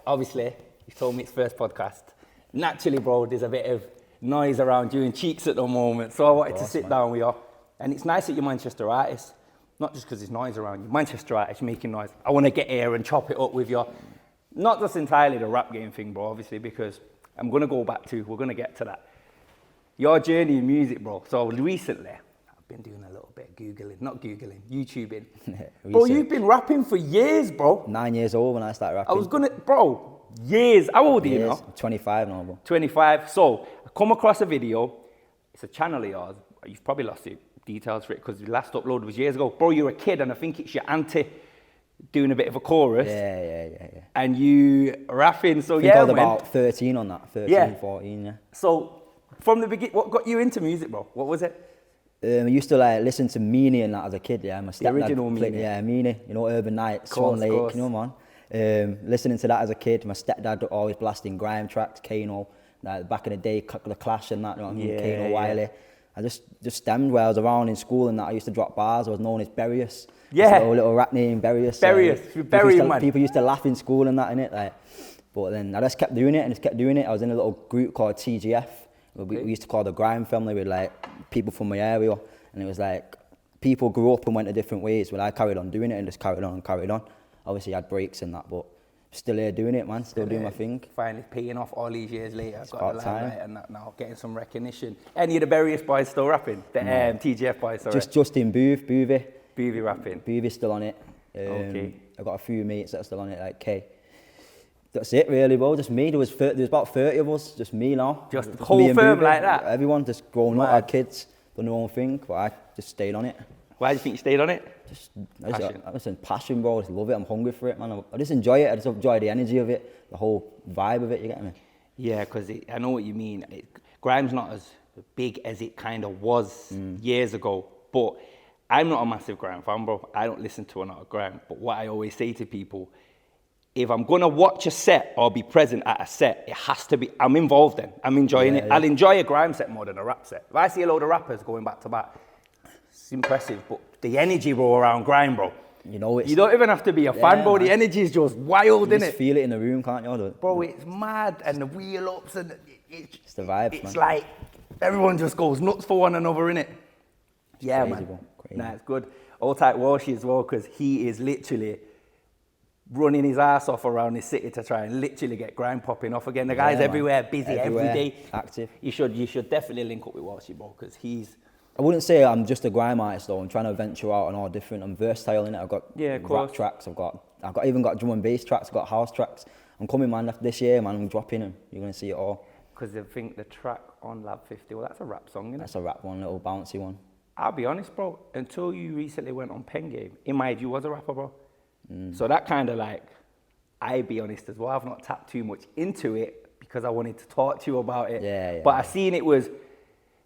obviously, you told me it's first podcast. Naturally, bro, there's a bit of noise around you and Cheeks at the moment, so I wanted to sit down with you. And it's nice that you're Manchester artist, not just because there's noise around you. Manchester artist making noise. I want to get here and chop it up with you. Not just entirely the rap game thing, bro, obviously, because I'm going to go back to, we're going to get to that. Your journey in music, bro. So recently, I've been doing a little bit of YouTubing. Bro, you've been rapping for years, bro. 9 years old when I started rapping. Bro, years. How old are you now? I'm 25 now, bro. 25. So, I come across a video. It's a channel of yours. You've probably lost the details for it because the last upload was years ago. Bro, you're a kid and I think it's your auntie doing a bit of a chorus. Yeah. And you rapping, so I think I was about 13 on that, 14, yeah. So, from the beginning, what got you into music, bro? What was it? I used to like listen to Meanie and that as a kid, yeah. My the original Meanie? Yeah, Meanie, you know, Urban Night, Swan Lake, you know, man. Listening to that as a kid, my stepdad always blasting grime tracks, Kano, like back in the day, The Clash and that, you know what I mean, Kano, Wiley. I just stemmed where I was around in school and that. I used to drop bars. I was known as Berius. Yeah. A little rap name, Berius. People used to laugh in school and that, innit? Like, but then I just kept doing it. I was in a little group called TGF. We used to call the Grime Family with like people from my area. And it was like, people grew up and went to different ways. Well, I carried on doing it and just carried on. Obviously, I had breaks and that, but still here doing it, man. Still doing my thing. Finally paying off all these years later. I've got the limelight and that now, getting some recognition. Any of the Berius boys still rapping? The TGF boys, sorry. Just Justin Boovy rapping. Boovy's still on it. Okay. I've got a few mates that are still on it, like Che. That's it, really, bro. Just me. There was about 30 of us. Just me now. Just the whole firm like that? Everyone just grown up, had kids, done their own thing, but I just stayed on it. Why do you think you stayed on it? Passion, bro. I just love it. I'm hungry for it, man. I just enjoy it. I just enjoy the energy of it, the whole vibe of it. You get me? Yeah, because I know what you mean. Grime's not as big as it kind of was years ago, but I'm not a massive grime fan, bro. I don't listen to a lot of grime. But what I always say to people, if I'm gonna watch a set or be present at a set, it has to be, I'm involved in. I'm enjoying it. Yeah. I'll enjoy a grime set more than a rap set. If I see a load of rappers going back to back, it's impressive, but the energy, bro, around grime, bro. You know, you don't even have to be a fan, bro. Man. The energy is just wild, innit? You just feel it in the room, can't you? Bro, it's mad, and the wheel ups, and it's the vibe, It's like, everyone just goes nuts for one another, innit? Yeah, crazy, man. Bro. Crazy. Nah, it's good. All tight Walshy as well, because he is literally running his ass off around this city to try and literally get grime popping off again. The guy's everywhere, busy every day. Active. You should definitely link up with Walshy, bro, because he's... I wouldn't say I'm just a grime artist though. I'm trying to venture out and all different. I'm versatile in it. I've got rap tracks. I've even got drum and bass tracks. I've got house tracks. I'm coming, man. After this year, man, I'm dropping them. You're gonna see it all. Because I think the track on LAB51, well, that's a rap song, isn't it? That's a rap one, little bouncy one. I'll be honest, bro. Until you recently went on PenGame, in my head, you was a rapper, bro. So that kind of like, I'll be honest as well. I've not tapped too much into it because I wanted to talk to you about it. Yeah. But I seen it was.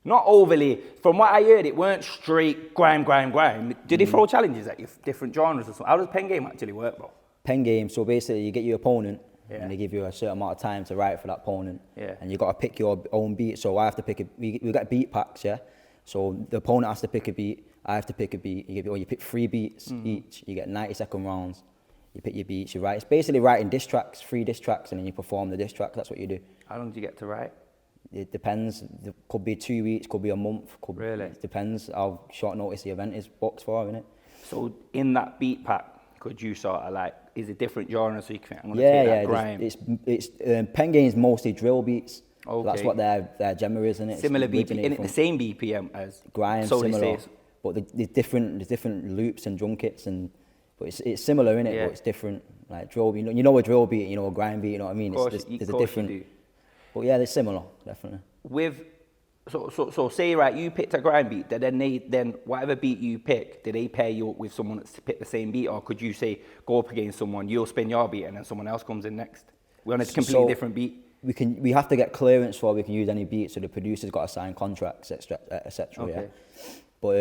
Not overly, from what I heard, it weren't straight grime. Did they throw challenges at you, different genres or something? How does PenGame actually work, bro? PenGame, so basically you get your opponent and they give you a certain amount of time to write for that opponent. Yeah. And you got to pick your own beat. So I have to pick we got beat packs, yeah? So the opponent has to pick a beat, I have to pick a beat. You pick 3 beats each, you get 90-second rounds. You pick your beats, you write. It's basically writing diss tracks, 3 diss tracks, and then you perform the diss track. That's what you do. How long do you get to write? It depends. It could be 2 weeks, could be a month. Really? It depends how short notice the event is booked for, innit? So in that beat pack, could you sort of like, is it different genres so you can, I'm going to take that grime? It's PenGame's mostly drill beats. Okay. So that's what their genre is, innit? Similar BPM, the same BPM as grime, so similar. But there's different loops and drum kits, but it's similar, innit? But it's different. Like drill beat, you know a drill beat, you know a grime beat, you know what I mean? There's a different. But yeah, they're similar, definitely. So say right, you picked a grime beat, then whatever beat you pick, did they pair you up with someone that's picked the same beat, or could you say go up against someone, you'll spin your beat, and then someone else comes in next? We're on a completely different beat. We have to get clearance for we can use any beat, so the producer's got to sign contracts, etc. Okay. Yeah. But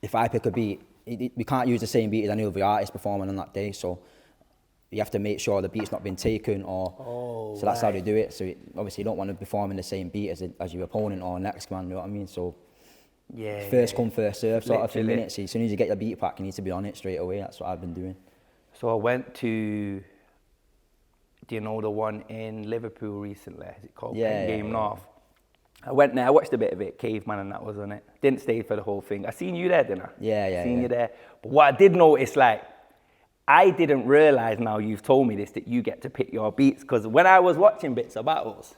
if I pick a beat, we can't use the same beat as any other artist performing on that day, so you have to make sure the beat's not been taken, so that's how they do it. So obviously you don't want to perform in the same beat as your opponent or next man, you know what I mean? So first come, first serve sort of thing, innit? So as soon as you get your beat pack, you need to be on it straight away. That's what I've been doing. So I went to do you know the one in Liverpool recently? Is it called Yeah, PenGame yeah. North? I went there, I watched a bit of it, Caveman and that was on it. Didn't stay for the whole thing. I seen you there, didn't I? Yeah. Seen you there. But what I did notice, like, I didn't realise, now you've told me this, that you get to pick your beats. Because when I was watching bits of battles,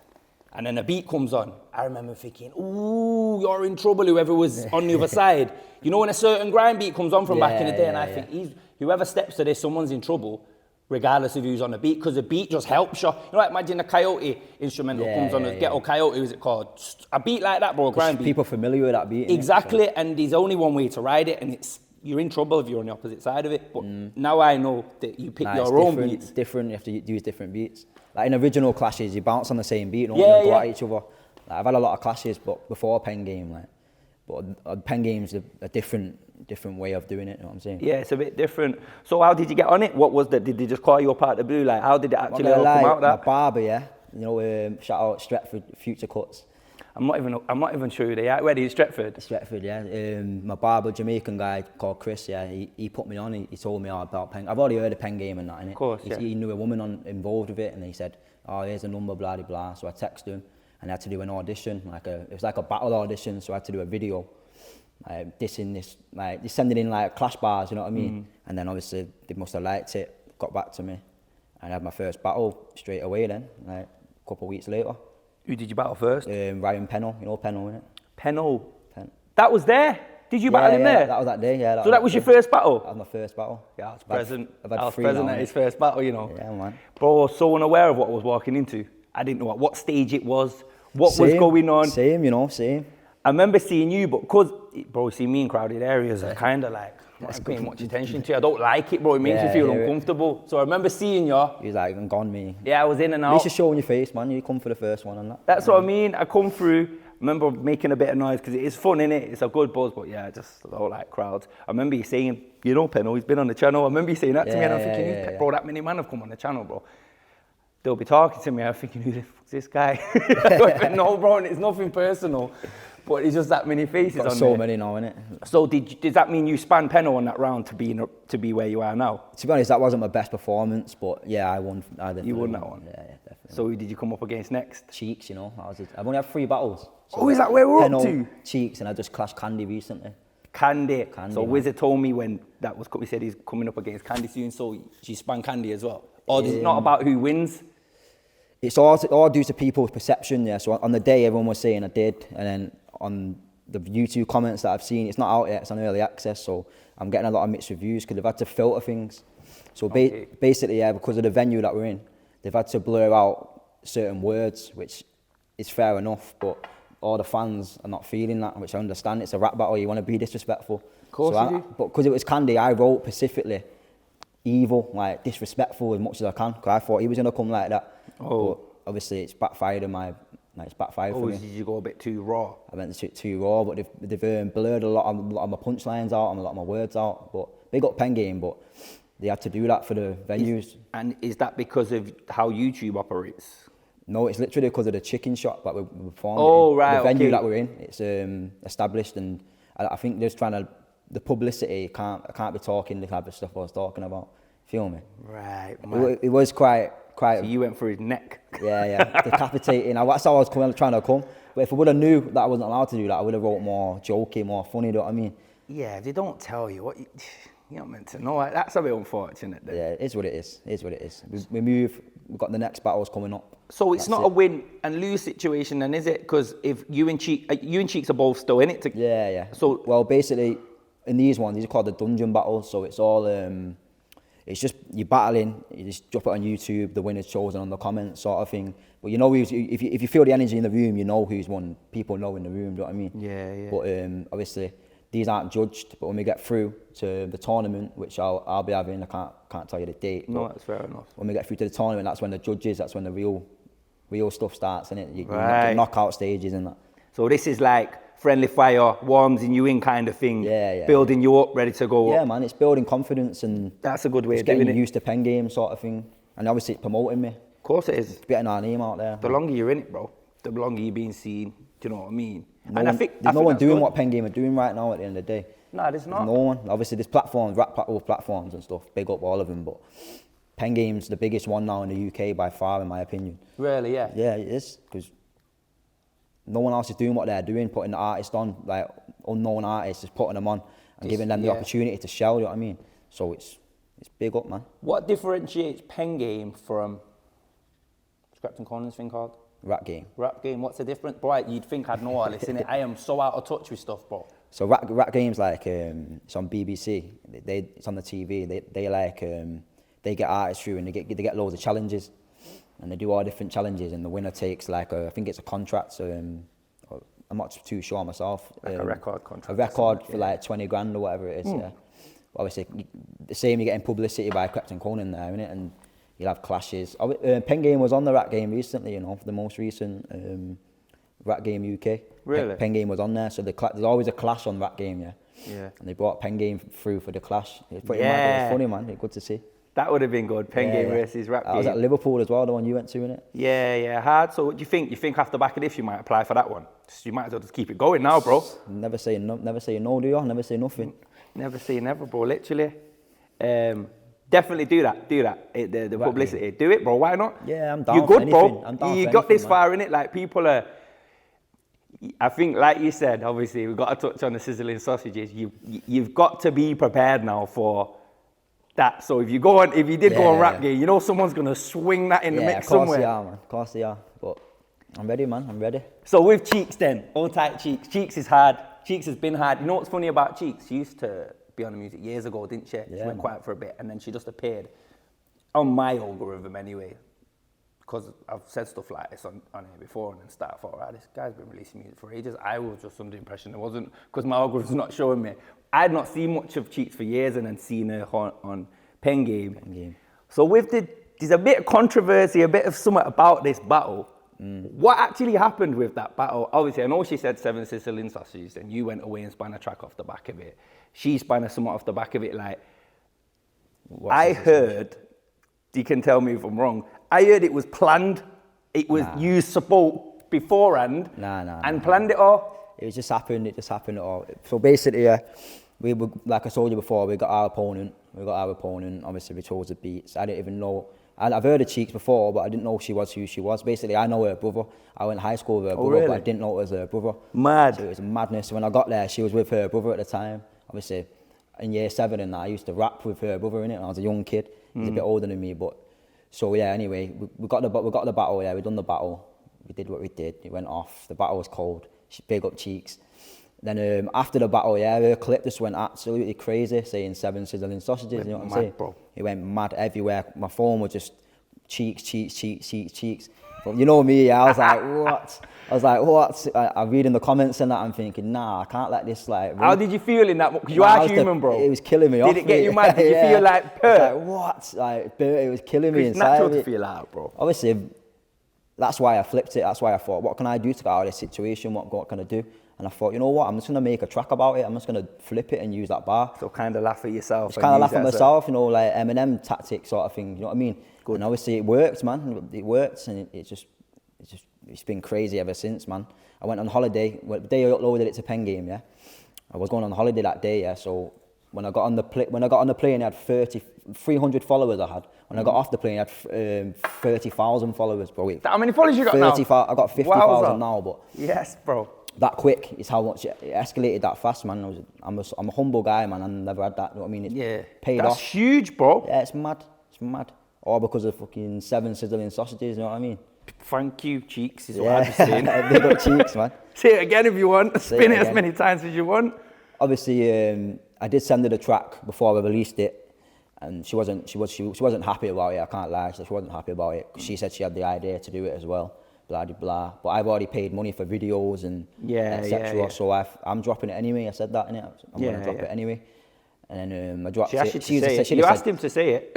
and then a beat comes on, I remember thinking, ooh, you're in trouble, whoever was on the other side. You know when a certain grind beat comes on from back in the day, and I think, whoever steps to this, someone's in trouble, regardless of who's on the beat, because the beat just helps you. You know, like imagine a Coyote instrumental comes on, a Ghetto Coyote, who's it called? A beat like that, bro, a grind beat. People familiar with that beat. Exactly, and there's only one way to ride it, and you're in trouble if you're on the opposite side of it. But now I know that you pick your own beats. It's different, you have to use different beats. Like in original clashes, you bounce on the same beat, don't Yeah, you? Go at each other. Like, I've had a lot of clashes, but before PenGame, like, but PenGame's a different way of doing it. You know what I'm saying? Yeah, it's a bit different. So how did you get on it? What was that? Did they just call you up out of the blue? Like, how did it actually all come out? That my barber, yeah. You know, shout out Che3kz. I'm not even sure who they are. Where are you, Stretford? Stretford, yeah. My barber, Jamaican guy called Chris, yeah. He put me on. He told me all about PenGame. I've already heard of PenGame and that, innit? Of course, yeah. He knew a woman involved with it, and he said, "Oh, here's a number, blah blah blah." So I texted him, and I had to do an audition, it was like a battle audition. So I had to do a video, dissing this, like sending in like clash bars, you know what I mean? And then obviously they must have liked it, got back to me, and I had my first battle straight away. Then, like a couple of weeks later. Who did you battle first? Ryan Pennell, you know Pennell, innit? Pennell. That was there. Did you battle him there? That was that day, yeah. So that was your first battle? That was my first battle. Yeah, I was present. I was present at his first battle, you know. Yeah, man. Bro, I was so unaware of what I was walking into. I didn't know at what stage it was, what was going on. Same, you know, same. I remember seeing you, but because, bro, see me in crowded areas, I kind of like, I'm not paying much attention to you. I don't like it, bro. It makes me feel uncomfortable. So I remember seeing you. He was like, I'm gone, me. Yeah, I was in and out. At least you're showing your face, man. You come for the first one and that. That's what I mean. I come through. I remember making a bit of noise because it is fun, innit? It's a good buzz, but yeah, I just don't like crowds. I remember you saying, you know, Pennell, he's been on the channel. I remember you saying that to me, and I'm thinking, bro, that many men have come on the channel, bro. They'll be talking to me. I'm thinking, who the fuck's this guy? I don't even know, bro, and it's nothing personal. But it's just that many faces on there. So many now, innit? So does that mean you spanned Pennell on that round to be where you are now? To be honest, that wasn't my best performance, but yeah, I won. You won that one? Yeah, definitely. So who did you come up against next? Che3kz, you know. I've only had 3 battles. So is that where we're Pennell, up to? Che3kz, and I just clashed Candy recently. Candy. So man. Wizard told me when that was, he said he's coming up against Candy soon, so she spanned Candy as well? Or is it not about who wins? It's all due to people's perception, yeah. So on the day, everyone was saying I did, and then on the YouTube comments that I've seen, it's not out yet, it's on early access, so I'm getting a lot of mixed reviews because they've had to filter things. So basically, yeah, because of the venue that we're in, they've had to blur out certain words, which is fair enough, but all the fans are not feeling that, which I understand. It's a rap battle, you want to be disrespectful. Of course you do. But because it was Candy, I wrote specifically evil, like disrespectful as much as I can, because I thought he was going to come like that. Oh. But obviously it's backfired for me. Did you go a bit too raw? I went too raw, but they've blurred a lot of my punchlines out and a lot of my words out. But big up PenGame, but they had to do that for the venues. And is that because of how YouTube operates? No, it's literally because of the chicken shop that we performed. Oh, right, the venue that we're in, it's established, and I think they're just trying to, the publicity, I can't be talking the type of stuff I was talking about. Feel me? Right. It was quite. So you went for his neck. Yeah, decapitating. That's how I was trying to come. But if I would have knew that I wasn't allowed to do that, I would have wrote more jokey, more funny. You know what I mean? Yeah, if they don't tell you what you're not meant to know. That's a bit unfortunate. Then. Yeah, it is what it is. It is what it is. We move. We've got the next battles coming up. So it's not a win and lose situation, then, is it? Because if you and Che3kz are both still in it. Yeah. So well, basically, in these are called the dungeon battles. So it's all. It's just you're battling. You just drop it on YouTube. The winner's chosen on the comments, sort of thing. But you know, if you feel the energy in the room, you know who's won. People know in the room. Do you know what I mean? Yeah. But obviously, these aren't judged. But when we get through to the tournament, which I'll be having, I can't tell you the date. No, that's fair enough. When we get through to the tournament, that's when the judges. That's when the real stuff starts, innit? You knockout stages and that. So this is like friendly fire, warming you in kind of thing. Yeah. Building you up, ready to go up. Yeah, man, it's building confidence and that's a good way of getting doing it. used to PenGame sort of thing. And obviously it's promoting me. Of course it is. It's getting our name out there. The longer you're in it, bro, the longer you're being seen. Do you know what I mean? I think no one doing what PenGame are doing right now at the end of the day. No, there's not. No one. Obviously there's platforms, platforms and stuff. Big up all of them, but PenGame's the biggest one now in the UK by far, in my opinion. Really, yeah. Yeah, it is, because no one else is doing what they're doing, putting the artist on, like unknown artists, just putting them on and giving them the opportunity to shell, you know what I mean? So it's big up, man. What differentiates PenGame from Scrapped & Conan's thing called? Rap Game. Rap Game, what's the difference? Boy, you'd think I'd know all this, innit? I am so out of touch with stuff, bro. So rap Game's like, it's on BBC, it's on the TV, they get artists through and they get loads of challenges, and they do all different challenges, and the winner takes like I think it's a contract, I'm not too sure myself. Like a record contract. A record for like 20 grand or whatever it is, yeah. Obviously, the same, you're getting publicity by Che3kz Conan there, innit? And you'll have clashes. PenGame was on the Rap Game recently, you know, for the most recent Rap Game UK. Really? PenGame was on there, so there's always a clash on Rap Game, yeah. Yeah. And they brought PenGame through for the clash. It's pretty mad. It was funny, man. It's good to see. That would have been good. PenGame versus Rap Game. I was at Liverpool as well, the one you went to, innit? Yeah, hard. So what do you think? You think off the back of this you might apply for that one? So you might as well just keep it going now, bro. Never say no, do you? Never say nothing. Never say never, bro, literally. Definitely do that. The publicity. Do it, bro. Why not? Yeah, I'm down. You're good, for bro. I'm You got this far in it. Like people are. I think, like you said, obviously we've got to touch on the sizzling sausages. You've got to be prepared now for that. So if you go on, if you did go on Rap Game, you know someone's gonna swing that in the mix somewhere. Yeah, of course they are. But I'm ready, man. I'm ready. So with Che3kz then, all tight Che3kz. Che3kz is hard. Che3kz has been hard. You know what's funny about Che3kz? She used to be on the music years ago, didn't she? She went quiet for a bit, and then she just appeared on my algorithm anyway. Because I've said stuff like this on here before and stuff. I thought, right, this guy's been releasing music for ages. I was just under the impression it wasn't, because my algorithm's not showing me. I'd not seen much of Che3kz for years and then seen her on PenGame. So there's a bit of controversy, a bit of something about this battle. What actually happened with that battle? Obviously, I know she said 7 sizzling sausages, and you went away and spun a track off the back of it. She spun something off the back of it. Like, I heard, you can tell me if I'm wrong, I heard it was planned. It was you spoke beforehand and planned it all. It just happened. It just happened all. So basically, we were, like I told you before, we got our opponent. Obviously, we chose the beats. I didn't even know. I've heard of Che3kz before, but I didn't know she was who she was. Basically, I know her brother. I went to high school with her brother, really? but I didn't know it was her brother. Mad. So it was madness. When I got there, she was with her brother at the time. Obviously, in year 7 and that, I used to rap with her brother in it when I was a young kid. He's a bit older than me, but so yeah. Anyway, we got the battle. Yeah, we done the battle. We did what we did. It went off. The battle was cold. Big up Che3kz. Then after the battle, yeah, her clip just went absolutely crazy, saying 7 sizzling sausages. You know what I'm saying? Bro. It went mad everywhere. My phone was just Che3kz. But you know me, I was like, what? I'm reading the comments and that, I'm thinking, nah, I can't let this like... How did you feel in that? Because you are human, bro. It was killing me off. Did it get you mad? Did you feel like, what? Like, it was killing me inside. It's natural to feel out, bro. Obviously, that's why I flipped it. That's why I thought, what can I do to get out of this situation? What can I do? And I thought, you know what? I'm just going to make a track about it. I'm just going to flip it and use that bar. So kind of laugh at yourself. Just kind of laugh at myself, you know, like Eminem tactic sort of thing. You know what I mean? Good. And obviously it worked, man. It worked, and it's been crazy ever since, man. I went on holiday. The day I uploaded it to PenGame, yeah. I was going on holiday that day, yeah. So when I got on the plane, I had 300 followers. I had. When I got off the plane, I had 30,000 followers, bro. How many followers you got now? I got 50,000 now, but yes, bro. That quick is how much it escalated that fast, man. I'm a humble guy, man. I never had that. You know what I mean? It's paid off. That's huge, bro. Yeah, it's mad. It's mad. All because of fucking 7 sizzling sausages. You know what I mean? Thank you, Che3kz, is what I'm saying. Big up Che3kz, man. Say it again if you want. Spin it as many times as you want. Obviously, I did send her the track before I released it, and she wasn't happy about it. I can't lie. She wasn't happy about it. She said she had the idea to do it as well. Blah blah blah. But I've already paid money for videos and etc. Yeah. So I'm dropping it anyway. I said that, innit? I'm gonna drop it anyway. And then I dropped it. You asked him to say it. You asked him to say it,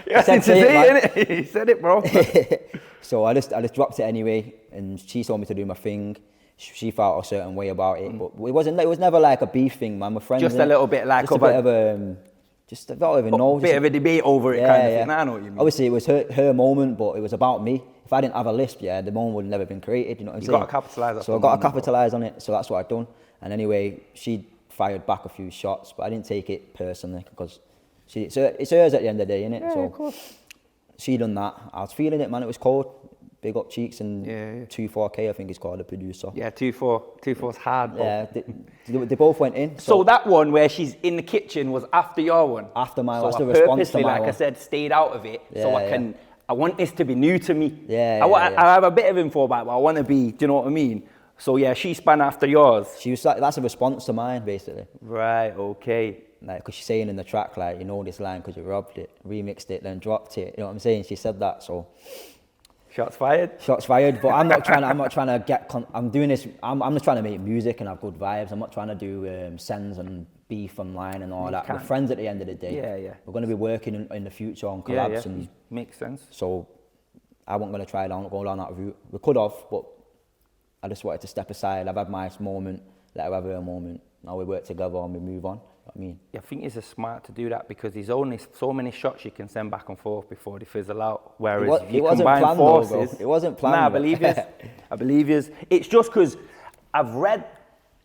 innit? He said it, bro. So I just dropped it anyway, and she told me to do my thing. She felt a certain way about it, but it was never like a beef thing, man. My friends. Just a little bit like just a bit of a. Just I don't even know. Bit of a debate over it, kind of thing. I know what you mean. Obviously, it was her moment, but it was about me. If I didn't have a lisp, the moment would have never been created. You know what I'm saying? You got to capitalise on it. So I got to capitalise on it. So that's what I've done. And anyway, she fired back a few shots, but I didn't take it personally because So it's hers at the end of the day, innit? Yeah, so of course. she done that. I was feeling it, man. It was cold. Big up Cheeks and Yeah. 24K, I think he's called, the producer. Yeah, 2-4's hard, bro. Yeah, they both went in. So that one where she's in the kitchen was after your one? After my so one, that's I the response to purposely, my like one. I said, stayed out of it so I want this to be new to me. Yeah, I have a bit of info about it, but I want to be, do you know what I mean? So yeah, she span after yours. She was like, that's a response to mine, basically. Right, okay. Like, because she's saying in the track, like, you know this line because you robbed it, remixed it, then dropped it. You know what I'm saying? She said that, so. Shots fired? Shots fired, but I'm not trying to get, I'm doing this, I'm just trying to make music and have good vibes. I'm not trying to do sends and beef online and all that. We're friends at the end of the day. Yeah. We're going to be working in the future on collabs. And makes sense. so I wasn't going to go down that route. We could have, but I just wanted to step aside. I've had my moment, let her have her moment. Now we work together and we move on. You know what I mean? I think it's smart to do that because there's only so many shots you can send back and forth before they fizzle out. Whereas if you combine forces, it wasn't planned. Nah, I believe you. I believe you. It's just because I've read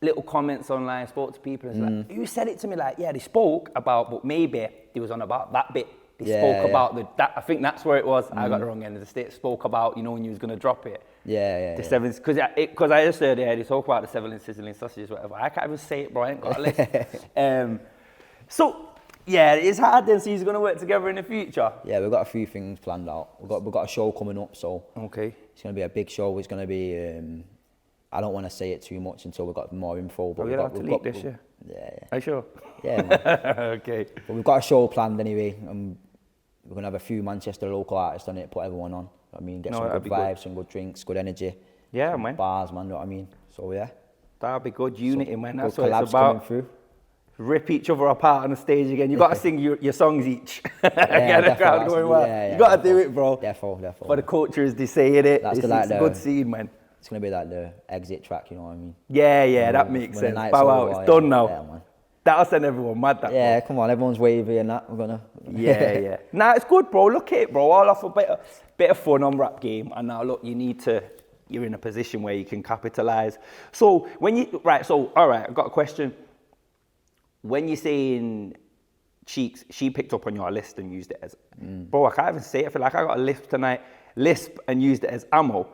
little comments online, spoke to people, and it's like, you said it to me like, yeah, they spoke about, but maybe they was on about that bit. They spoke about that. I think that's where it was. I got the wrong end of the stick. Spoke about, you know, when you was gonna drop it. The sevens, because I just heard they talk about the sizzling sausages, whatever. I can't even say it, bro. I ain't got a list. So yeah, it's hard then. So you're gonna work together in the future. Yeah, we've got a few things planned out. We've got a show coming up, so okay. It's gonna be a big show. It's gonna be. I don't want to say it too much until we've got more info. But we've got to leak this, yeah. Yeah. Are you sure? Yeah. Man. Okay. But we've got a show planned anyway, and we're gonna have a few Manchester local artists on it. Put everyone on. I mean, get some good vibes, some good drinks, good energy. Yeah, man. Bars, man. You know what I mean? So yeah. That'll be good unity, man. That's what what it's about. Through. Rip each other apart on the stage again. You got to sing your songs each. Get the crowd going wild. You got to do it, bro. Therefore. For the culture, as they say it. It's a good scene, man. It's gonna be like the exit track, you know what I mean? Yeah, that makes sense. Bow out, it's done now. Yeah, man. That'll send everyone mad. Yeah, come on, everyone's wavy and that. We're gonna. Yeah. Nah, it's good, bro. Look at it, bro. All off a bit of fun on rap game, and now look, you're in a position where you can capitalize. So all right, I've got a question. When you're saying Cheeks, she picked up on your list and used it as, bro, I can't even say it. I feel like I got a lisp and used it as ammo.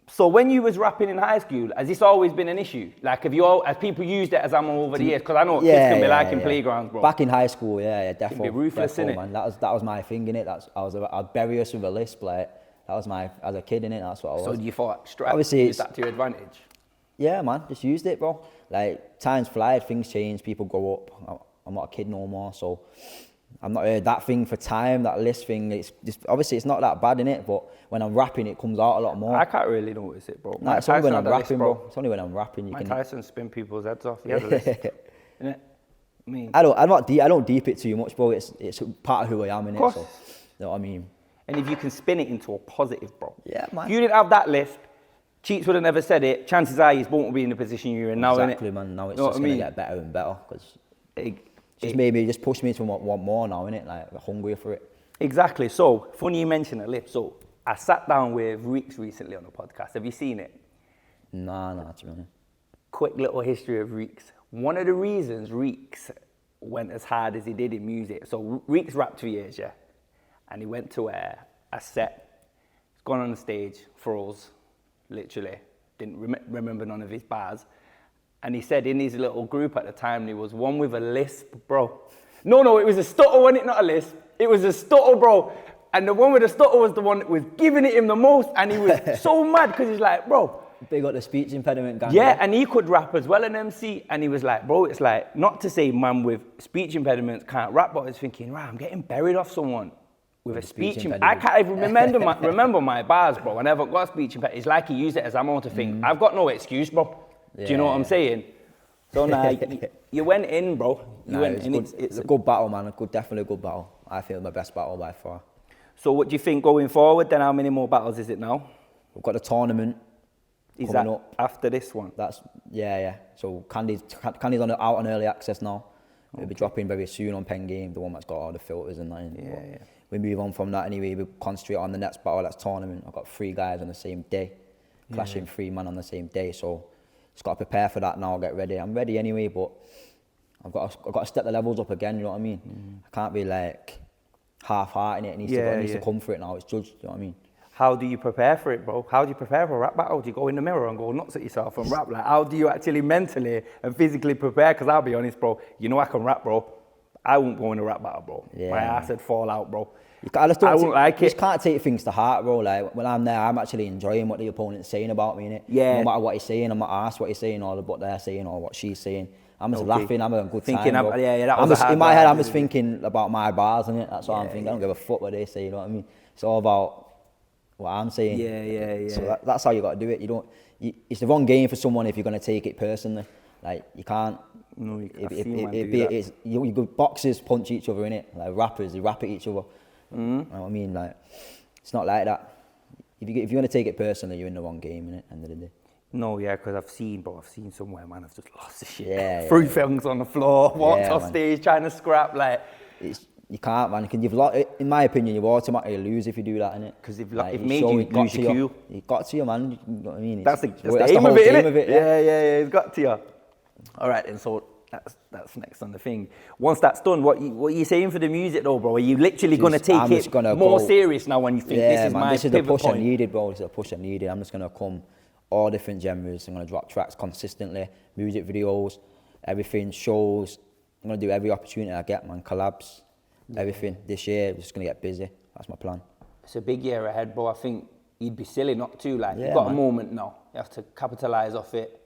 So when you was rapping in high school, has this always been an issue? Like, has people used it as ammo over the years? Because I know what kids can be like in playgrounds, bro. Back in high school, definitely. Can be ruthless, innit? Man. That was my thing, innit? I'd bury us with a lisp, like, that was as a kid, innit? That's what I was. So you thought, use that to your advantage? Yeah, man, just used it, bro. Like, times fly, things change, people grow up. I'm not a kid no more, so I've not heard that thing for time, that list thing. It's just, obviously it's not that bad, innit? But when I'm rapping, it comes out a lot more. I can't really notice it, bro. Nah, it's only when I'm rapping, bro. It's only when I'm rapping. Mike Tyson spin people's heads off. He has a list, innit? I don't deep it too much, bro. It's part of who I am, innit? So, you know what I mean? And if you can spin it into a positive, bro. Yeah, man. If you didn't have that list, Cheats would have never said it. Chances are you won't be in the position you're in now, innit? Exactly, man. Now it's just going to get better and better. Because just pushed me to want more now, innit? Like, I'm hungry for it. Exactly. So, funny you mention a list. So, I sat down with Reeks recently on a podcast. Have you seen it? Nah, to be honest. Quick little history of Reeks. One of the reasons Reeks went as hard as he did in music. So, Reeks rapped 2 years, yeah? And he went to a set. He's gone on the stage, froze, literally. Didn't remember none of his bars. And he said in his little group at the time, there was one with a lisp, bro. No, it was a stutter, wasn't it? Not a lisp. It was a stutter, bro. And the one with the stutter was the one that was giving it him the most. And he was so mad because he's like, bro. Big got the speech impediment gang. Yeah, and he could rap as well, an MC. And he was like, bro, it's like, not to say man with speech impediments can't rap, but I was thinking, right, I'm getting buried off someone with a speech impediment. I can't even remember my bars, bro. I never got a speech impediment. It's like he used it as ammo to think, I've got no excuse, bro. Do you know what I'm saying? So now, you went in, bro. It's a good battle, man. Definitely a good battle. I feel my best battle by far. So what do you think going forward? Then how many more battles is it now? We've got a tournament. Is that up after this one? That's So Candy's out on early access now. It'll be dropping very soon on PenGame, the one that's got all the filters and that. Yeah. We move on from that anyway. We concentrate on the next battle. That's tournament. I've got 3 guys on the same day, clashing 3 men on the same day. So just got to prepare for that now. Get ready. I'm ready anyway, but I've got to step the levels up again, you know what I mean? I can't be like half-hearting it. It needs to come for it now. It's judged, you know what I mean? How do you prepare for it, bro? How do you prepare for a rap battle? Do you go in the mirror and go nuts at yourself and rap? Like, how do you actually mentally and physically prepare? Because I'll be honest, bro, you know I can rap, bro. I won't go in a rap battle, bro. Yeah, my ass would fall out, bro. I wouldn't like it. You just can't take things to heart, bro. Like, when I'm there, I'm actually enjoying what the opponent's saying about me, innit? Yeah. No matter what he's saying, I'm not asked what he's saying or what they're saying or what she's saying. I'm just laughing, I'm having a good time, bro. In my head, I'm just thinking about my bars, innit? That's what I'm thinking. I don't give a fuck what they say, you know what I mean? It's all about what I'm saying. Yeah. So that's how you got to do it. It's the wrong game for someone if you're going to take it personally. Like, you can't. No, you boxers punch each other, innit? Like, rappers, they rap at each other. You know what I mean? Like, it's not like that. If you're going to take it personally, you're in the wrong game, innit? End of the day. No, yeah, because I've seen somewhere, man, I've just lost the shit. Threw things on the floor, walked off stage trying to scrap, like. You can't, man. In my opinion, you automatically lose if you do that, innit? Because if made you lose your cool. It got to you, man. You know what I mean? That's the aim of it, innit? Yeah, it's got to you. All right, then, so that's next on the thing. Once that's done, what are you saying for the music, though, bro? Are you literally going to take it more serious now when you think this is my this is pivot the push point? I needed, bro. This is the push I needed. I'm just going to come all different genres. I'm going to drop tracks consistently, music videos, everything, shows. I'm going to do every opportunity I get, man. Collabs, everything. This year, I'm just going to get busy. That's my plan. It's a big year ahead, bro. I think you'd be silly not to. Like, you've got a moment now. You have to capitalise off it,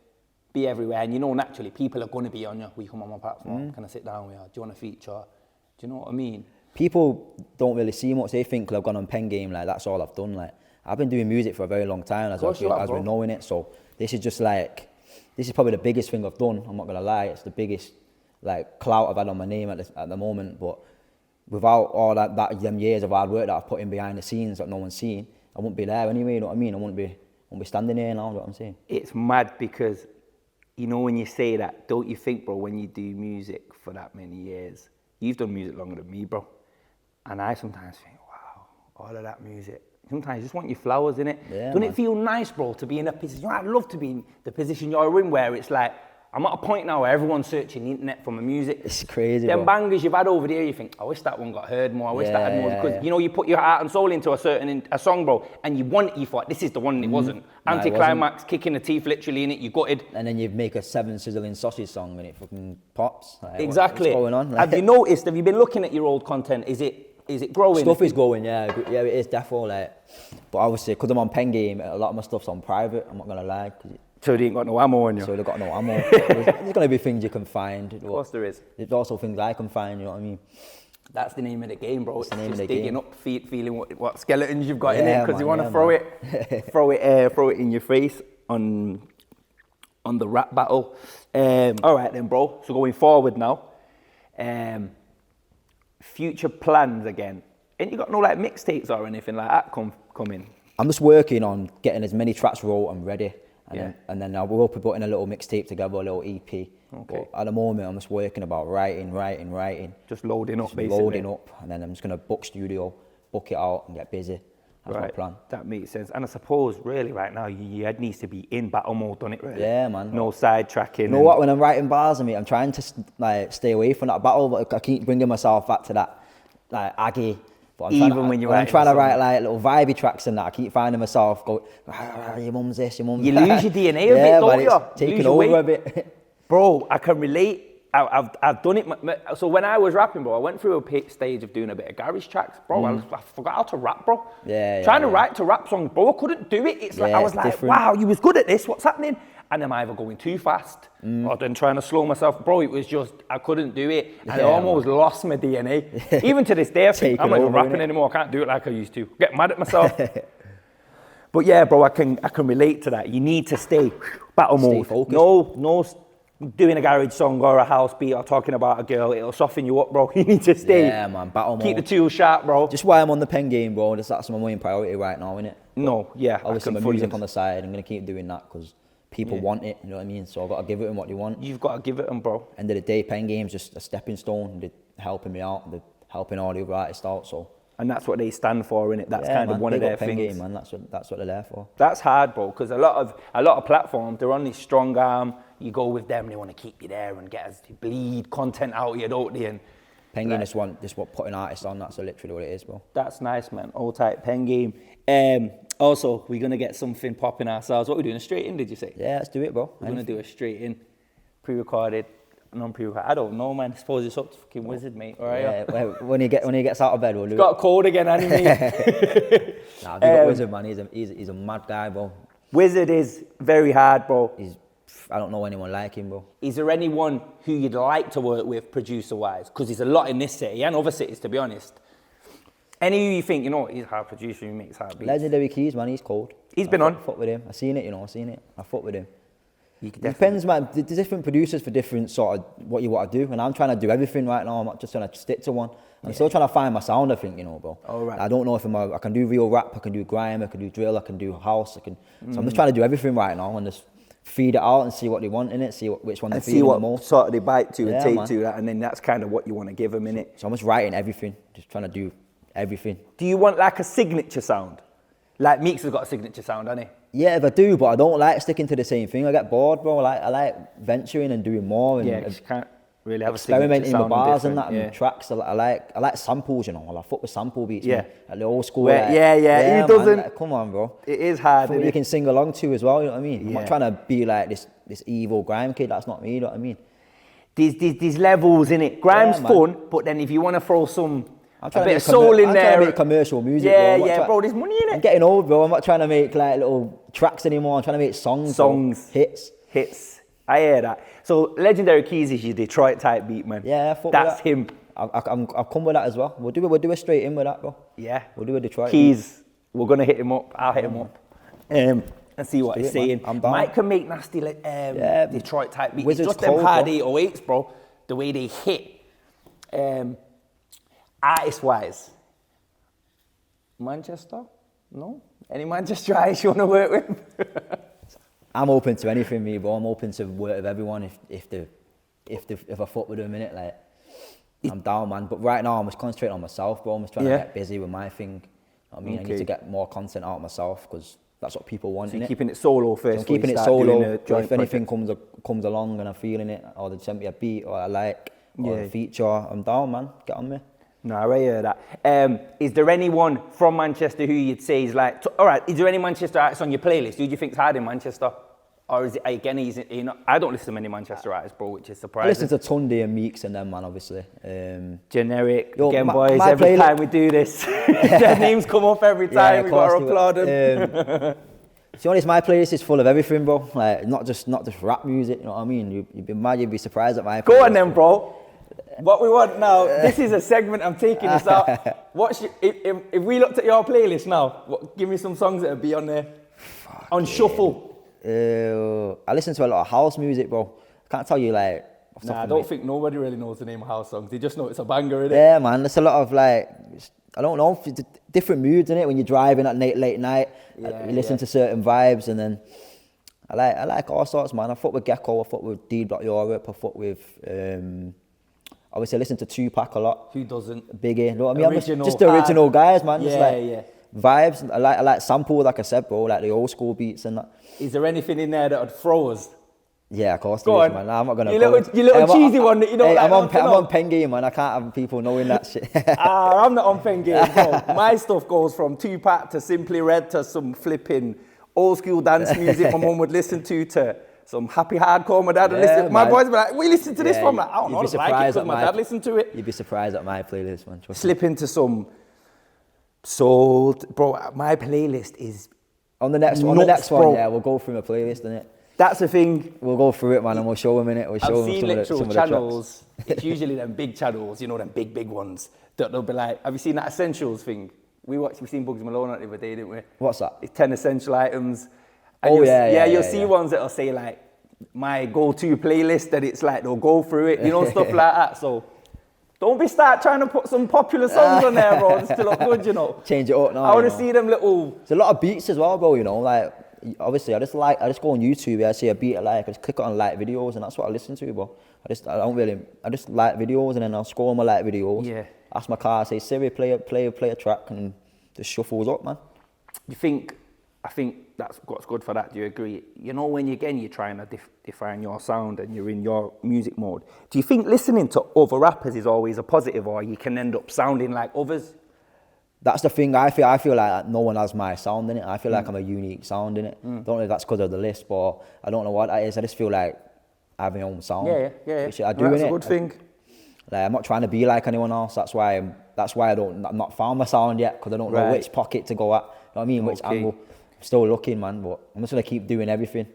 be everywhere. And you know, naturally, people are going to be on you. Will you come on my platform? Can I sit down with you? Do you want to feature? Do you know what I mean? People don't really see much. They think I've gone on PenGame, like, that's all I've done. Like, I've been doing music for a very long time, as we're knowing it. So this is just like, this is probably the biggest thing I've done. I'm not gonna lie, it's the biggest like clout I've had on my name at the moment. But without all them years of hard work that I've put in behind the scenes that no one's seen, I wouldn't be there anyway. You know what I mean? I wouldn't be standing here now. You know what I'm saying? It's mad because, you know, when you say that, don't you think, bro, when you do music for that many years, you've done music longer than me, bro, and I sometimes think, wow, all of that music. Sometimes you just want your flowers in it. Yeah, Doesn't it feel nice, bro, to be in a position? You know, I'd love to be in the position you're in where it's like, I'm at a point now where everyone's searching the internet for my music. It's crazy, Them bangers you've had over there, you think, I wish that one got heard more, I wish that had more. Because, you know, you put your heart and soul into a song, bro, and you thought, this is the one, and it wasn't. Anticlimax, kicking the teeth literally in it, you gutted. And then you make a 7 Sizzling sausage song and it fucking pops. Like, exactly. What's going on? Have you noticed, have you been looking at your old content? Is it growing? Stuff is growing, yeah, it is definitely. Like, but obviously, because I'm on PenGame, a lot of my stuff's on private. I'm not gonna lie. So they ain't got no ammo on you. So they got no ammo. There's gonna be things you can find. Of course there is. There's also things I can find. You know what I mean? That's the name of the game, bro. It's just digging up, feeling what skeletons you've got in it, because you want to throw it in your face on the rap battle. All right then, bro. So going forward now. Future plans again. Ain't you got no like mixtapes or anything like that coming? I'm just working on getting as many tracks wrote and ready, and then I will be putting a little mixtape together, a little EP. Okay. But at the moment, I'm just working about writing. Just loading up, basically. Loading up, and then I'm just gonna book studio, book it out, and get busy. That's my plan. That makes sense. And I suppose, really, right now, your head needs to be in battle mode, doesn't it? Really? Yeah, man. No sidetracking. You know what? When I'm writing bars, I'm trying to like stay away from that battle, but I keep bringing myself back to that like Aggie. But I'm trying to write like little vibey tracks and that, I keep finding myself go, your mum's this, your mum's that. You lose your DNA a bit, don't you? Taking over a bit. Bro, I can relate. I've done it. So when I was rapping, bro, I went through a stage of doing a bit of garage tracks, bro. I forgot how to rap, bro. Trying to write to rap songs, bro. I couldn't do it. It's like I was like, different. Wow, you was good at this. What's happening? And I'm either going too fast or then trying to slow myself, bro. It was just I couldn't do it, and I almost lost my DNA. Even to this day, I think I'm not even rapping anymore. I can't do it like I used to. Get mad at myself. But yeah, bro, I can relate to that. You need to stay battle mode. Focused. No. Doing a garage song or a house beat or talking about a girl, it'll soften you up, bro. You need to stay. Yeah, man, battle mode. Keep the tools sharp, bro. Just why I'm on the PenGame, bro. That's my main priority right now, innit? No, yeah. Obviously, my music on the side, I'm going to keep doing that because people want it, you know what I mean? So I've got to give it them what they want. You've got to give it them, bro. End of the day, PenGame's just a stepping stone. They're helping me out. They're helping all the other artists out, so. And that's what they stand for, innit? That's kind of one of their things. PenGame, man. That's what they're there for. That's hard, bro, because a lot of platforms, they're on this strong arm, you go with them, they want to keep you there and get us to bleed content out of you, don't they? And PenGame just what putting artists on, that's literally what it is, bro. that's nice, man. All tight, PenGame. Also, we're going to get something popping ourselves. What are we doing? A straight in, did you say? Yeah, let's do it, bro. We're going to do a straight in, pre-recorded, non-pre-recorded. I don't know, man. I suppose it's up to fucking Wizard, mate. All right, yeah. Well, when he gets out of bed, we'll do got a cold again, hasn't he? Nah, got Wizard, man. He's a mad guy, bro. Wizard is very hard, bro. I don't know anyone like him, bro. Is there anyone who you'd like to work with, producer-wise? Because there's a lot in this city and other cities, to be honest. Any who you think, you know, he's a hard producer who makes hard beats? Legendary Keys, man, he's cold. He's been on. I fuck with him. I seen it. I fuck with him. It depends, man. There's different producers for different sort of what you want to do. And I'm trying to do everything right now. I'm not just trying to stick to one. I'm still trying to find my sound, I think, you know, bro. All right. I don't know if I can do real rap, I can do grime, I can do drill, I can do house. So I'm just trying to do everything right now and just feed it out and see what they want in it, see which one they're feeling the most. And see what sort of they bite to and take to that, and then that's kind of what you want to give them in it. So I'm just writing everything, just trying to do everything. Do you want like a signature sound? Like Meeks has got a signature sound, hasn't he? Yeah, if I do, but I don't like sticking to the same thing. I get bored, bro. I like venturing and doing more. And you can't really have experimenting with bars and that yeah. and tracks. I like samples, you know. I fuck with sample beats. Yeah. Man. Like the old school. Who doesn't? Like, come on, bro. It is hard. You can sing along to as well. You know what I mean? Yeah. I'm not trying to be like this evil grime kid. That's not me. You know what I mean? These levels in it. Grime's fun, but then if you want to throw some. I'm trying a bit of soul in there. I'm trying to make commercial music, bro. Bro, there's money in it. I'm getting old, bro. I'm not trying to make like little tracks anymore. I'm trying to make songs. Bro. Hits. I hear that. So Legendary Keys is your Detroit type beat, man. Yeah, that's him. I've come with that as well. We'll do a straight in with that, bro. Yeah. We'll do a Detroit Keys. Beat. We're gonna hit him up. I'll hit him up. And see what he's saying. Man. I'm down. Mike can make nasty Detroit type beats. Wizard's just them cold, hard bro. 808s, bro. The way they hit. Artist-wise. Manchester? No? Any Manchester artists you want to work with? I'm open to anything, me, bro. I'm open to work with everyone if I fuck with them in it, like I'm down, man. But right now I'm just concentrating on myself, bro. I'm just trying to get busy with my thing. You know what I mean, I need to get more content out of myself because that's what people want. So you're keeping it solo first. So I'm keeping it solo. If anything comes along and I'm feeling it, or they send me a beat or I like, or a feature, I'm down, man. Get on me. No, I hear that. Is there anyone from Manchester who you'd say is like, all right, is there any Manchester artists on your playlist? Who do you think's hard in Manchester? Or is it, again, I don't listen to many Manchester artists, bro, which is surprising. I listen to Tunde and Meeks and them, man, obviously. Generic, again, boys, every time we do this, their names come up every time, we got to applaud them. To be honest, my playlist is full of everything, bro. Like, not just rap music, you know what I mean? You'd be mad, you'd be surprised at my playlist. Go on then, bro. What we want now, this is a segment, I'm taking this out. If we looked at your playlist now, give me some songs that would be on there. On shuffle. I listen to a lot of house music, bro. I can't tell you, like... Nah, I don't think nobody really knows the name of house songs. They just know it's a banger, innit? Yeah, man. There's a lot of, like... I don't know, different moods, innit? When you're driving at late night, you listen to certain vibes, and then... I like all sorts, man. I fuck with Gecko, I fuck with D. Europe, I fuck with... Obviously, I listen to Tupac a lot. Who doesn't? Biggie, you know what I mean? Just the original guys, man. Vibes. I like samples, like I said, bro, like the old school beats and that. Is there anything in there that would throw us? Yeah, of course. Go on, man. Nah, I'm not gonna. Your little cheesy one that you don't like. I'm on PenGame, man. I can't have people knowing that shit. I'm not on PenGame, bro. My stuff goes from Tupac to Simply Red to some flipping old school dance music my mum would listen to some happy hardcore my dad would listen to. My boys would be like, we listen to this from? Like, I don't know, I like it because my dad listened to it. You'd be surprised at my playlist, man. Slip into some soul. Bro, my playlist is on the next one, yeah, we'll go through my playlist, innit? That's the thing. We'll go through it, man, and we'll show them in it. I've seen literal channels. It's usually them big channels, you know, them big ones. That they'll be like, have you seen that Essentials thing? We seen Bugs Malone the other day, didn't we? What's that? It's 10 essential items. And you'll see ones that'll say like, my go-to playlist, that it's like, they'll go through it, you know, stuff like that. So don't start trying to put some popular songs on there, bro, just to look good, you know. Change it up now. I want to see them little... There's a lot of beats as well, bro, you know, like, obviously, I just go on YouTube, I see a beat I like, I just click on like videos, and that's what I listen to, bro. I just like videos, and then I'll scroll my like videos. Yeah. Ask my car, say, Siri, play a track, and just shuffles up, man. You think, I think that's what's good for that. Do you agree? You know, when you're trying to define your sound and you're in your music mode, do you think listening to other rappers is always a positive, or you can end up sounding like others? That's the thing. I feel like no one has my sound in it. I feel like I'm a unique sound in it. Don't know if that's because of the list, but I don't know what that is. I just feel like I have my own sound. Yeah. Which I do. That's in a good thing. Like, I'm not trying to be like anyone else. That's why I'm not found my sound yet, because I don't know which pocket to go at. You know what I mean? Which angle. I'm still looking, man. But I'm just gonna keep doing everything.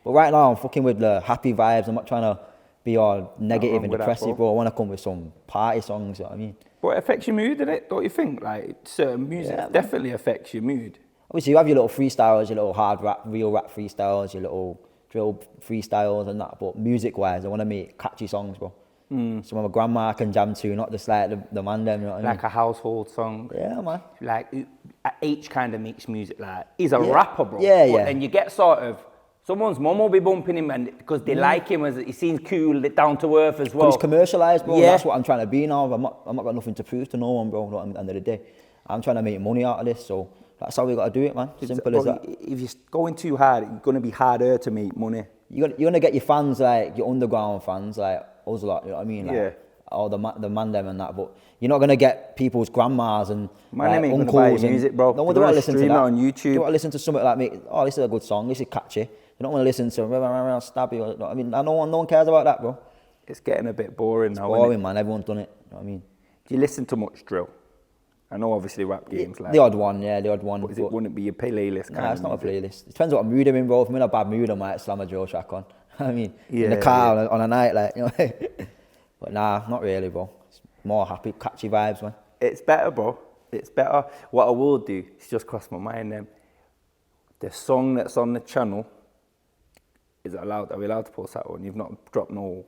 But right now, I'm fucking with the happy vibes. I'm not trying to be all negative and depressive, bro. I want to come with some party songs. You know what I mean? But it affects your mood, doesn't it? Don't you think? Like, certain music definitely affects your mood. Obviously, you have your little freestyles, your little hard rap, real rap freestyles, your little drill freestyles and that. But music-wise, I want to make catchy songs, bro. Some of my grandma can jam to, not just like the man them, you know what I mean? Like a household song. Yeah, man. Like, H kind of makes music like, he's a rapper, bro. Yeah. And you get sort of, someone's mum will be bumping him and because they like him, as he seems cool, down to earth as well. But it's commercialised, bro. Yeah. That's what I'm trying to be now. I'm not got nothing to prove to no one, bro. At the end of the day, I'm trying to make money out of this, so that's how we got to do it, man. Simple as that. If you're going too hard, it's going to be harder to make money. You're gonna get your fans, like your underground fans, like us lot. You know what I mean? Like, all the man them and that, but you're not gonna get people's grandmas and man, like, uncles buy music, bro. No one don't want to listen to that on YouTube. You want to listen to something like me? Oh, this is a good song. This is catchy. You don't want to listen to stabby. You know what I mean, no one cares about that, bro. It's getting a bit boring now. Boring, man. Everyone's done it. You know what I mean? Do you listen to much drill? I know, obviously, rap games like the odd one, the odd one. But wouldn't it be your playlist? Nah, it's not a playlist. It depends what mood I'm in, bro. If I'm in a bad mood, I might slam a drill track on. I mean, in the car on a night, like, you know. But nah, not really, bro. It's more happy, catchy vibes, man. It's better, bro. It's better. What I will do, it's just crossed my mind then. The song that's on the channel, are we allowed to post that one? You've not dropped no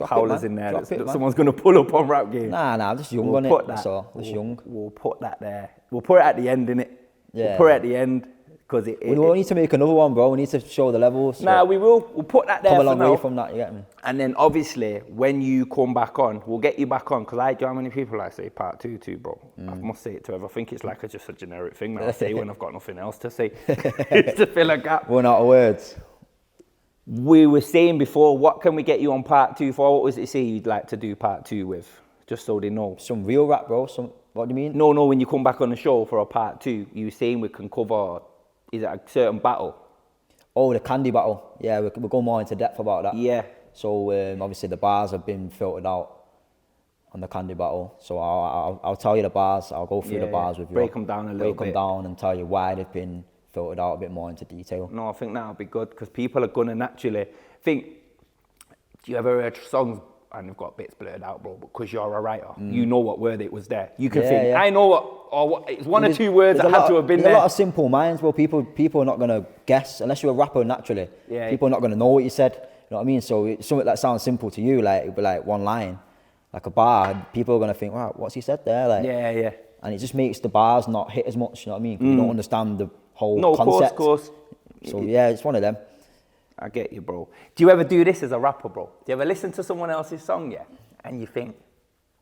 howlers in there that someone's going to pull up on Rap Game? Nah, I'm just young on it, that's all. Just young. We'll put that there. We'll put it at the end, innit? Yeah. We'll put it at the end. Because we need to make another one, bro. We need to show the levels. Nah, we will. We'll put that there come for a long now. way from that, you get me? And then obviously, when you come back on, we'll get you back on. Because do you know how many people I say part 2 to, bro? I must say it to everyone. I think it's like just a generic thing that I say when I've got nothing else to say. It's to fill a gap. Run out of words. We were saying before, what can we get you on part 2 for? What was it say you'd like to do part 2 with? Just so they know. Some real rap, bro. What do you mean? No, when you come back on the show for a part 2, you were saying we can cover, is it a certain battle? Oh, the candy battle. Yeah, we'll go more into depth about that. Yeah. So obviously the bars have been filtered out on the candy battle. So I'll tell you the bars. I'll go through the bars with you. Break them down a little bit. Break them down and tell you why they've been filtered out a bit more into detail. No, I think that'll be good because people are going to naturally think, do you ever heard songs and they've got bits blurred out, bro? Because you're a writer, you know what word it was there. You can think, I know what it's one or two words that had to have been there. There's a lot of simple minds, bro. People are not going to guess, unless you're a rapper naturally. Yeah. People are not going to know what you said. You know what I mean? So it's something that sounds simple to you, like it'd be like one line, like a bar. People are going to think, wow, what's he said there? Like, yeah. And it just makes the bars not hit as much, you know what I mean? You don't understand the whole concept. Of course. So yeah, it's one of them. I get you, bro. Do you ever do this as a rapper, bro? Do you ever listen to someone else's song, and you think,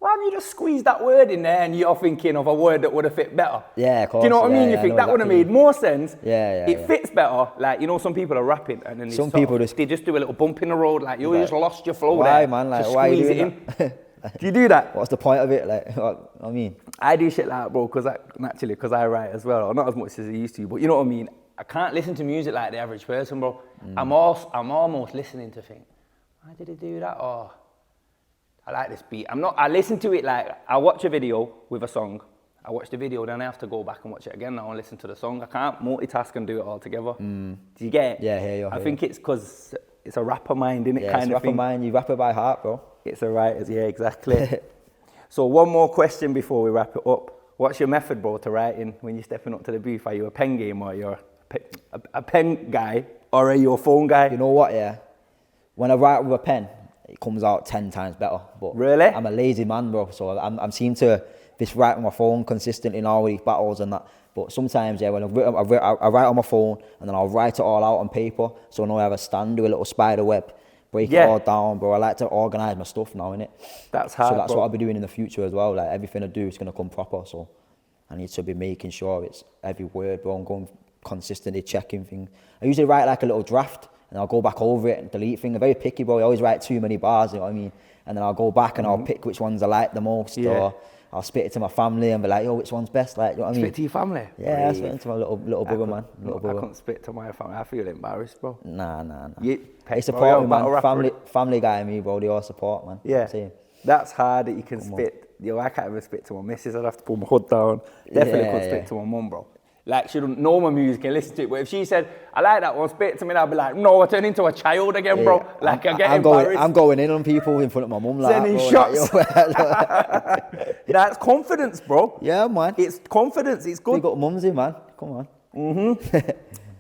why have you just squeezed that word in there and you're thinking of a word that would have fit better? Yeah, of course. Do you know what I mean? You think that would have made more sense. Yeah. It fits better. Like, some people are rapping and then they just do a little bump in the road, like you just lost your flow there. Why, man? Like, why are you doing that? Do you do that? What's the point of it? Like, I mean, I do shit like that, bro, because I write as well. Or not as much as I used to, but you know what I mean? I can't listen to music like the average person, bro. I'm almost listening to think, why did he do that? Oh, I like this beat. I listen to it like, I watch a video with a song. I watch the video, then I have to go back and watch it again now and listen to the song. I can't multitask and do it all together. Do you get it? Yeah, I hear you. I think it's because it's a rapper mind, innit? Yeah, it's a rapper mind. You rap it by heart, bro. It's a writer's, yeah, exactly. So one more question before we wrap it up. What's your method, bro, to writing when you're stepping up to the booth? Are you a pen game or you're a pen guy or are you a phone guy? You know what, yeah? When I write with a pen, it comes out 10 times better. But really? I'm a lazy man, bro, so I'm seen to just write on my phone consistently in all these battles and that. But sometimes, yeah, when I write on my phone and then I'll write it all out on paper, so I know I have a stand, do a little spider web, break it all down, bro. I like to organise my stuff now, innit? That's hard, so that's bro. what I'll be doing in the future as well. Like, everything I do is going to come proper, so I need to be making sure it's every word, bro. I'm going consistently checking things. I usually write like a little draft and I'll go back over it and delete things. I'm very picky, bro. I always write too many bars, you know what I mean? And then I'll go back and I'll pick which ones I like the most, or I'll spit it to my family and be like, yo, which one's best? Like, you know what I mean? Spit to your family? Yeah, I spit it to my little brother, man. Little brother. I couldn't spit to my family. I feel embarrassed, bro. Nah. You support me, man. Family guy and me, bro. They all support, man. Yeah. That's hard that you can spit. Yo, I can't even spit to my missus. I'd have to pull my hood down. Definitely couldn't spit to my mum, bro. Like, she don't know my music and listen to it. But if she said, I like that one, spit to me, I'd be like, no, I turn into a child again, bro. Like, I get embarrassed. I'm going in on people in front of my mum. Like, sending shots. That's confidence, bro. Yeah, man. It's confidence. It's good. You got mumsy, man. Come on.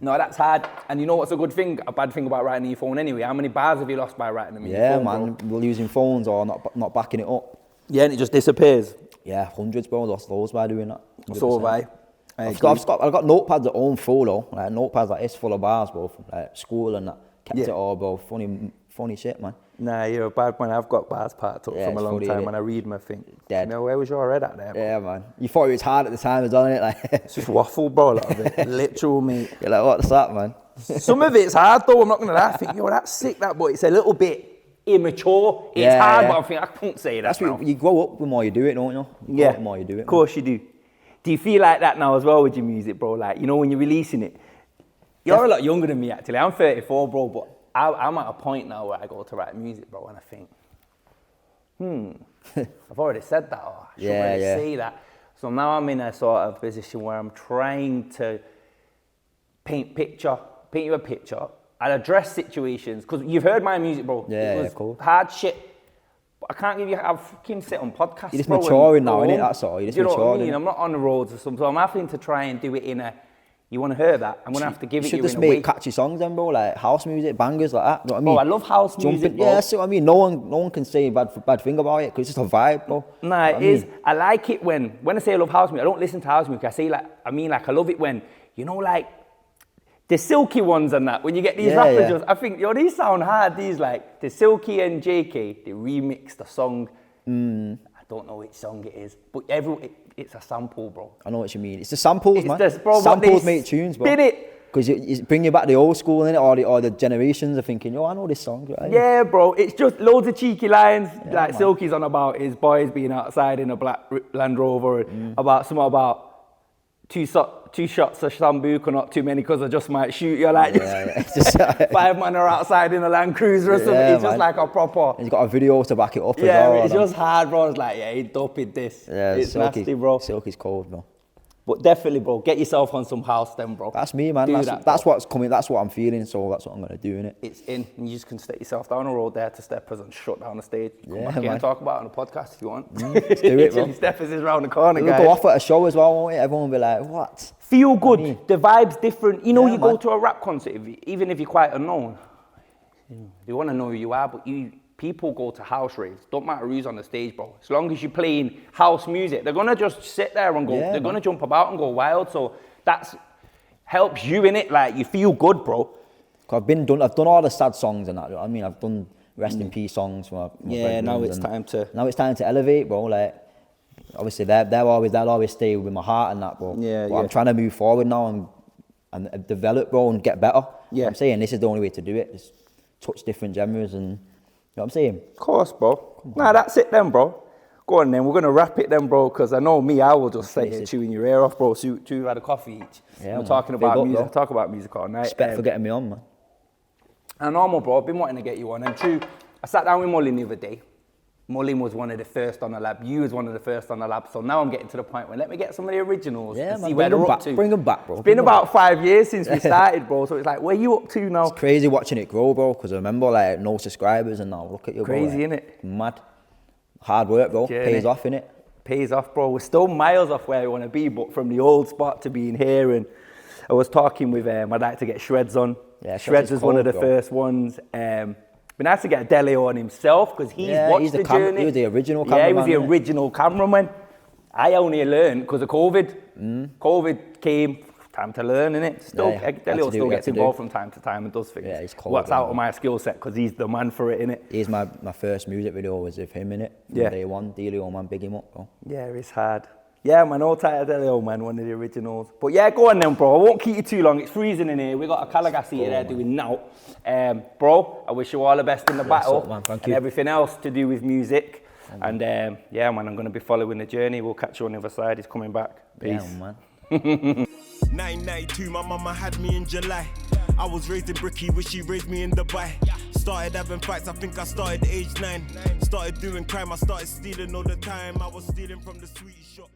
No, that's hard. And you know what's a good thing, a bad thing about writing on your phone anyway? How many bars have you lost by writing them on your phone, man. bro? We're using phones or not backing it up. Yeah, and it just disappears. Yeah, hundreds, bro. Lost loads by doing that. 100%. So have I. I've got notepads at home full though, like notepads like this full of bars, bro, from like school and that. Kept it all, bro. Funny shit, man. Nah, you're a bad man. I've got bars parked up from a long time when I read my thing. Dead. You know, where was your head at there, bro? Yeah, man. You thought it was hard at the time as well, innit? Like, it's just waffle, bro, a lot of it. Literal, mate. You're like, what's that, man? Some of it's hard though, I'm not gonna lie. I think, yo, that's sick, that, but it's a little bit immature. It's hard, but I think I can't say that. That's what you grow up the more you do it, don't you? The more you do it. Of course you do. Do you feel like that now as well with your music, bro? Like, you know, when you're releasing it, you're a lot younger than me, actually. I'm 34, bro, but I'm at a point now where I go to write music, bro, and I think, I've already said that, or I shouldn't really say that. So now I'm in a sort of position where I'm trying to paint you a picture. I'll address situations, because you've heard my music, bro. It was hard shit. I can't give you. I fucking sit on podcasts. You're just maturing now, innit? That's all. You're just maturing. You know what I mean? I'm not on the roads or something. So I'm having to try and do it in a. You want to hear that? I'm gonna have to give it you in a way. You should just make catchy songs then, bro. Like house music, bangers like that. You know what I mean? Oh, I love house music, bro. Yeah, that's what I mean. No one can say a bad thing about it because it's just a vibe, bro. Nah, it is. I like it when I say I love house music. I don't listen to house music. I mean I love it when, you know, like the Silky ones and that. When you get these rappers, just, I think, yo, these sound hard. These like the Silky and Che3kz, they remixed the song. I don't know which song it is, but it's a sample, bro. I know what you mean. It's the samples, man. Bro, samples make tunes, bro. Spin it. Because you bring you back to the old school, innit? Or the generations are thinking, yo, I know this song. Right? Yeah, bro. It's just loads of cheeky lines. Yeah, like Silky's on about his boys being outside in a black Land Rover, about two shots of Sambuca, not too many, because I just might shoot you. Like, just 5 men are outside in a Land Cruiser or something. It's just like a proper. He's got a video to back it up as well. Yeah, it's just hard, bro. It's like, he doped this. Yeah, it's nasty, bro. Silky's cold, bro. But definitely, bro, get yourself on some house then, bro. That's me, man. That's what's coming. That's what I'm feeling. So that's what I'm gonna do, innit? It's in, and you just can set yourself down a road there to Steppers and shut down the stage. Come back man. here and talk about it on the podcast if you want. Let's do it, bro. Steppers is round the corner, guys. We'll go off at a show as well, won't we? Everyone will be like, what? Feel good. I mean, the vibe's different. You know, you go to a rap concert, even if you're quite unknown, they want to know who you are, but people go to house raves. Don't matter who's on the stage, bro. As long as you're playing house music, they're gonna just sit there and go. They're gonna jump about and go wild. So that's helps you in it. Like, you feel good, bro. I've done all the sad songs and that. You know what I mean, I've done rest in peace songs for my now it's time to elevate, bro. Like, obviously they'll always stay with my heart and that, bro. But I'm trying to move forward now and develop, bro, and get better. Yeah, I'm saying this is the only way to do it. Just touch different genres and. You know what I'm saying? Of course, bro. Nah, that's it then, bro. Go on then, we're going to wrap it then, bro, because I know me, I will just sit here chewing your ear off, bro. Two had a coffee each. Yeah, we're talking about music. Talk about music all night. Respect for getting me on, man. And normal, bro. I've been wanting to get you on. And true, I sat down with Mullin the other day. Mullin was one of the first on the lab. You was one of the first on the lab. So now I'm getting to the point where let me get some of the originals and see where they're up to. Bring them back, bro. It's been about 5 years since we started, bro. So it's like, where you up to now? It's crazy watching it grow, bro. Because I remember, like, no subscribers and now look at you, bro. Crazy, innit? Mad. Hard work, bro. Pays off, innit? Pays off, bro. We're still miles off where we want to be, but from the old spot to being here. And I was talking with, I'd like to get Shreds on. Yeah, Shreds is one of the first ones. Been nice to get Delio on himself because he's watched the journey. He was the original cameraman. Yeah, he was the original cameraman. I only learned because of COVID. COVID came, time to learn, innit? Delio still gets involved from time to time and does things. Yeah, he's cold. What's out of my skill set because he's the man for it, innit? He's my first music video was with him, innit? Yeah. Day one, Delio, man, big him up, bro. Yeah, it's hard. Yeah, man, all tight as hell, man, one of the originals. But yeah, go on then, bro. I won't keep you too long. It's freezing in here. We got a Calagassi there doing now. Bro, I wish you all the best in the battle. Up, man. Thank and you. everything else to do with music. And yeah, man, I'm going to be following the journey. We'll catch you on the other side. He's coming back. Peace. Yeah, man. 1992, my mama had me in July. I was raised in Bricky, wish she raised me in Dubai. Started having fights, I think I started age 9. Started doing crime, I started stealing all the time. I was stealing from the sweet shop.